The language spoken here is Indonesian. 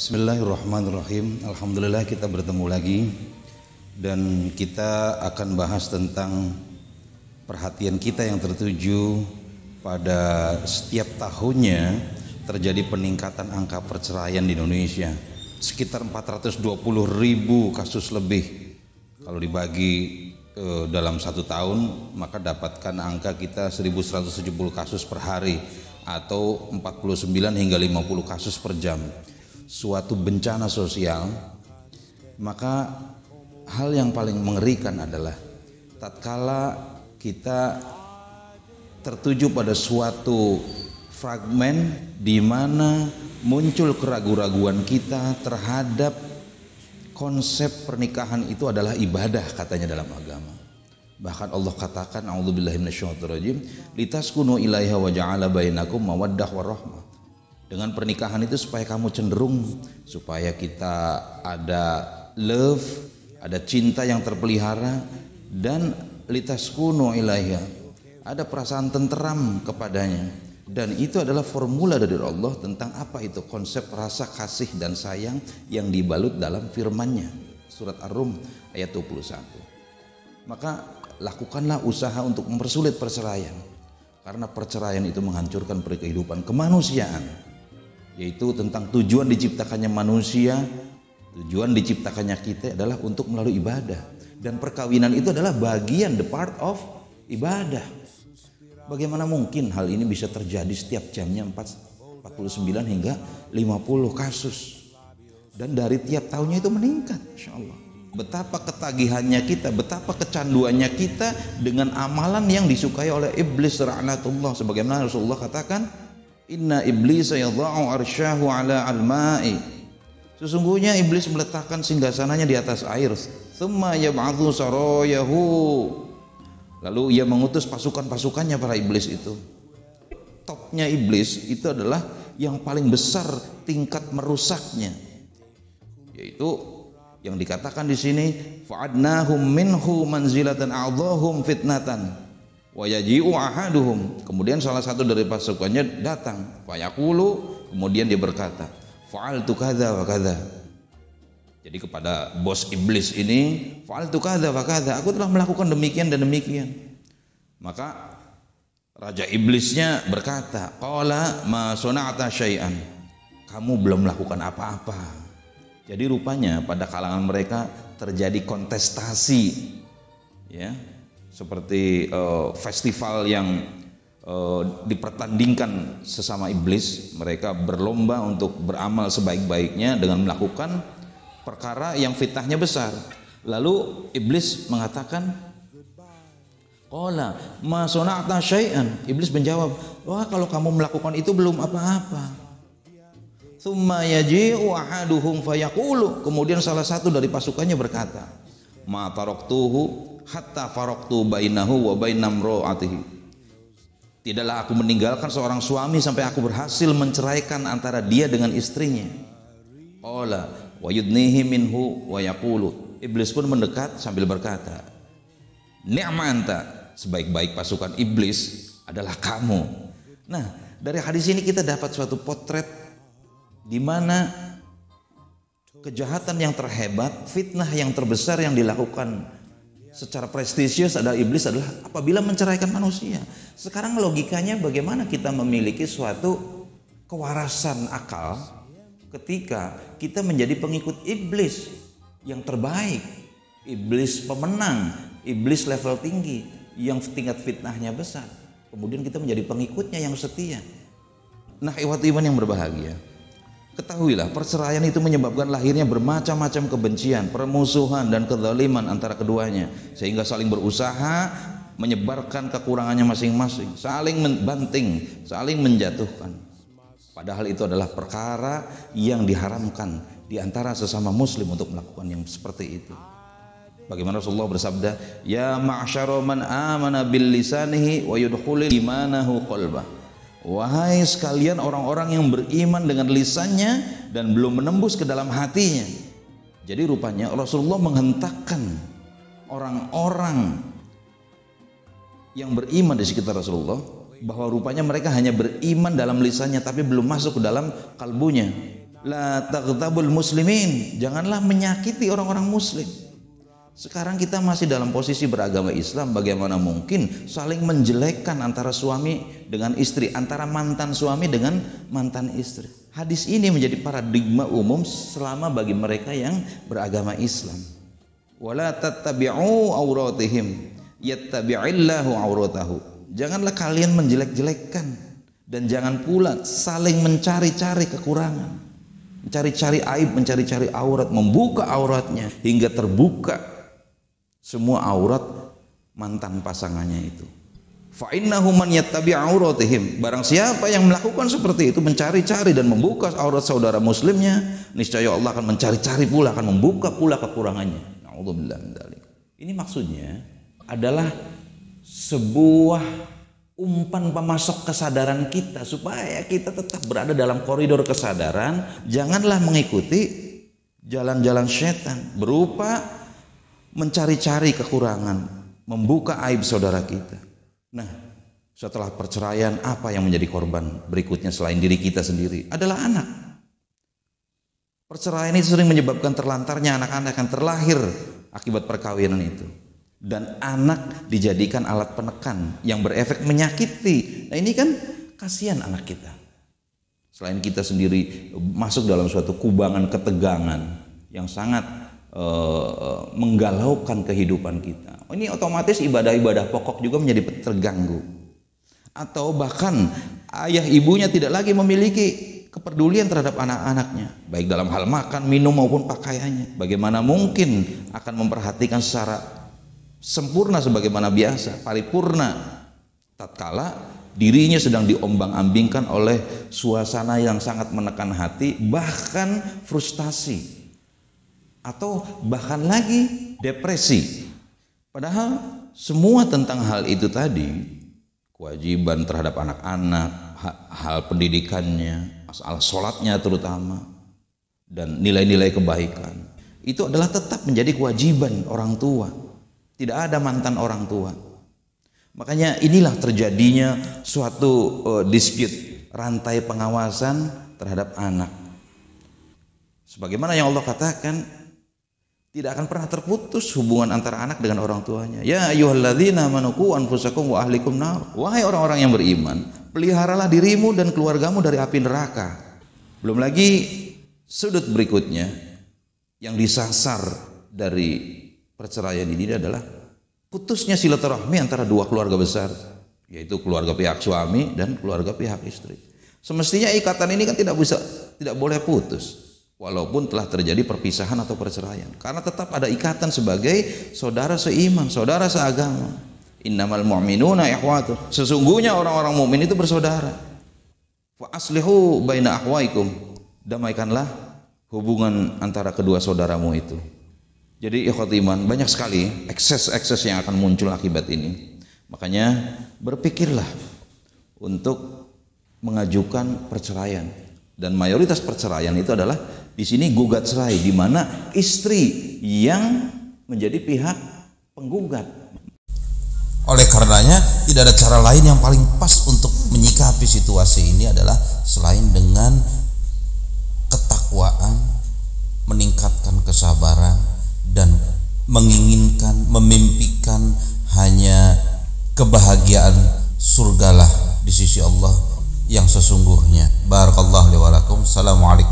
Bismillahirrahmanirrahim. Alhamdulillah kita bertemu lagi dan kita akan bahas tentang perhatian kita yang tertuju pada setiap tahunnya terjadi peningkatan angka perceraian di Indonesia. Sekitar 420.000 kasus lebih. Kalau dibagi dalam satu tahun maka dapatkan angka kita 1170 kasus per hari atau 49 hingga 50 kasus per jam. Suatu bencana sosial. Maka hal yang paling mengerikan adalah tatkala kita tertuju pada suatu fragmen di mana muncul keraguan-raguan kita terhadap konsep pernikahan itu adalah ibadah katanya dalam agama. Bahkan Allah katakan a'udzubillahi minasyaitonirrajim litaskunu ilaiha wa ja'ala bainakum mawaddah warahmah. Dengan pernikahan itu supaya kamu cenderung, supaya kita ada love, ada cinta yang terpelihara, dan litaskunu ilaiha, ada perasaan tenteram kepadanya. Dan itu adalah formula dari Allah tentang apa itu konsep rasa kasih dan sayang yang dibalut dalam firman-Nya. Surat Ar-Rum ayat 21. Maka lakukanlah usaha untuk mempersulit perceraian, karena perceraian itu menghancurkan kehidupan kemanusiaan. Yaitu tentang tujuan diciptakannya manusia, tujuan diciptakannya kita adalah untuk melalui ibadah, dan perkawinan itu adalah bagian, the part of ibadah. Bagaimana mungkin hal ini bisa terjadi setiap jamnya 49 hingga 50 kasus, dan dari tiap tahunnya itu meningkat, insya Allah. Betapa ketagihannya kita, betapa kecanduannya kita dengan amalan yang disukai oleh iblis la'natullah. Sebagaimana Rasulullah katakan, inna iblis yadha'u arsyahu ala al-ma'i. Sesungguhnya iblis meletakkan singgasananya di atas air. Tsumma yab'athu sarayahu. Lalu ia mengutus pasukan-pasukannya para iblis itu. Topnya iblis itu adalah yang paling besar tingkat merusaknya. Yaitu yang dikatakan di sini fa'adnahum minhu manzilatan a'dhahum fitnatan wa yaji'u ahaduhum. Kemudian salah satu dari pasukannya datang, fayaqulu, kemudian dia berkata, fa'altu kadza wa kadza. Jadi kepada bos iblis ini, fa'altu kadza wa kadza, aku telah melakukan demikian dan demikian. Maka raja iblisnya berkata, qala ma sana'ta syai'an, kamu belum melakukan apa-apa. Jadi rupanya pada kalangan mereka terjadi kontestasi, ya, seperti festival yang dipertandingkan sesama iblis. Mereka berlomba untuk beramal sebaik-baiknya dengan melakukan perkara yang fitnahnya besar. Lalu iblis mengatakan, qala ma sana'ta syai'an. Iblis menjawab, wah, kalau kamu melakukan itu belum apa-apa. Tsumma yaji'u ahaduhum fayaqulu. Kemudian salah satu dari pasukannya berkata, ma taraktuhu hatta faraqtu bainahu wa bainam ra'atihi. Tidaklah aku meninggalkan seorang suami sampai aku berhasil menceraikan antara dia dengan istrinya. Qala wa yudnihi minhu wa yaqulu. Iblis pun mendekat sambil berkata, ni'ma anta, sebaik-baik pasukan iblis adalah kamu. Nah, dari hadis ini kita dapat suatu potret di mana kejahatan yang terhebat, fitnah yang terbesar yang dilakukan secara prestisius adalah iblis adalah apabila menceraikan manusia. Sekarang logikanya bagaimana kita memiliki suatu kewarasan akal ketika kita menjadi pengikut iblis yang terbaik, iblis pemenang, iblis level tinggi yang tingkat fitnahnya besar, kemudian kita menjadi pengikutnya yang setia. Nah, ikhwati iman yang berbahagia, ketahuilah perceraian itu menyebabkan lahirnya bermacam-macam kebencian, permusuhan dan kezaliman antara keduanya, sehingga saling berusaha menyebarkan kekurangannya masing-masing, saling membanting, saling menjatuhkan. Padahal itu adalah perkara yang diharamkan di antara sesama muslim untuk melakukan yang seperti itu. Bagaimana Rasulullah bersabda, ya ma'syara man amana bil lisanihi wa yudkhulul imanahu qalbah. Wahai sekalian orang-orang yang beriman dengan lisannya dan belum menembus ke dalam hatinya. Jadi rupanya Rasulullah menghentakkan orang-orang yang beriman di sekitar Rasulullah bahwa rupanya mereka hanya beriman dalam lisannya tapi belum masuk ke dalam kalbunya. La taghtabul muslimin, janganlah menyakiti orang-orang muslim. Sekarang kita masih dalam posisi beragama Islam, bagaimana mungkin saling menjelekkan antara suami dengan istri, antara mantan suami dengan mantan istri. Hadis ini menjadi paradigma umum selama bagi mereka yang beragama Islam. Wala tattabi'u auratihim yattabi'illahu auratahu. Janganlah kalian menjelek-jelekkan, dan jangan pula saling mencari-cari kekurangan, mencari-cari aib, mencari-cari aurat, membuka auratnya hingga terbuka semua aurat mantan pasangannya itu. Fa innahu man yattabi' auratihim, barang siapa yang melakukan seperti itu, mencari-cari dan membuka aurat saudara muslimnya, niscaya Allah akan mencari-cari pula, akan membuka pula kekurangannya. Na'udzubillah min dzalik. Ini maksudnya adalah sebuah umpan pemasok kesadaran kita supaya kita tetap berada dalam koridor kesadaran. Janganlah mengikuti jalan-jalan setan berupa mencari-cari kekurangan, membuka aib saudara kita. Nah, setelah perceraian, apa yang menjadi korban berikutnya selain diri kita sendiri? Adalah anak. Perceraian itu sering menyebabkan terlantarnya anak-anak yang terlahir akibat perkawinan itu. Dan anak dijadikan alat penekan yang berefek menyakiti. Nah, ini kan kasihan anak kita. Selain kita sendiri masuk dalam suatu kubangan ketegangan yang sangat menggalaukan kehidupan kita. Ini otomatis ibadah-ibadah pokok juga menjadi terganggu. Atau bahkan ayah ibunya tidak lagi memiliki kepedulian terhadap anak-anaknya, baik dalam hal makan, minum maupun pakaiannya. Bagaimana mungkin akan memperhatikan secara sempurna sebagaimana biasa, paripurna, tatkala dirinya sedang diombang-ambingkan oleh suasana yang sangat menekan hati, bahkan frustasi, atau bahkan lagi depresi. Padahal semua tentang hal itu tadi, kewajiban terhadap anak-anak, hal pendidikannya, masalah sholatnya terutama, dan nilai-nilai kebaikan, itu adalah tetap menjadi kewajiban orang tua. Tidak ada mantan orang tua. Makanya inilah terjadinya suatu dispute, rantai pengawasan terhadap anak. Sebagaimana yang Allah katakan, tidak akan pernah terputus hubungan antara anak dengan orang tuanya. Ya ayyuhalladzina amanu qu anfusakum wa ahlikum nar. Wahai orang-orang yang beriman, peliharalah dirimu dan keluargamu dari api neraka. Belum lagi sudut berikutnya yang disasar dari perceraian ini adalah putusnya silaturahmi antara dua keluarga besar, yaitu keluarga pihak suami dan keluarga pihak istri. Semestinya ikatan ini kan tidak boleh putus, walaupun telah terjadi perpisahan atau perceraian, karena tetap ada ikatan sebagai saudara seiman, saudara seagama. Innamal mu'minuna ikhwatu, sesungguhnya orang-orang mukmin itu bersaudara. Fa aslihu baina akhwaikum, damaikanlah hubungan antara kedua saudaramu itu. Jadi ikhwat iman, banyak sekali ekses-ekses yang akan muncul akibat ini. Makanya berpikirlah untuk mengajukan perceraian. Dan mayoritas perceraian itu adalah di sini gugat cerai, di mana istri yang menjadi pihak penggugat. Oleh karenanya tidak ada cara lain yang paling pas untuk menyikapi situasi ini adalah selain dengan ketakwaan, meningkatkan kesabaran, dan menginginkan, memimpikan hanya kebahagiaan surgalah di sisi Allah yang sesungguhnya. Barakallahu li wa lakum. Assalamualaikum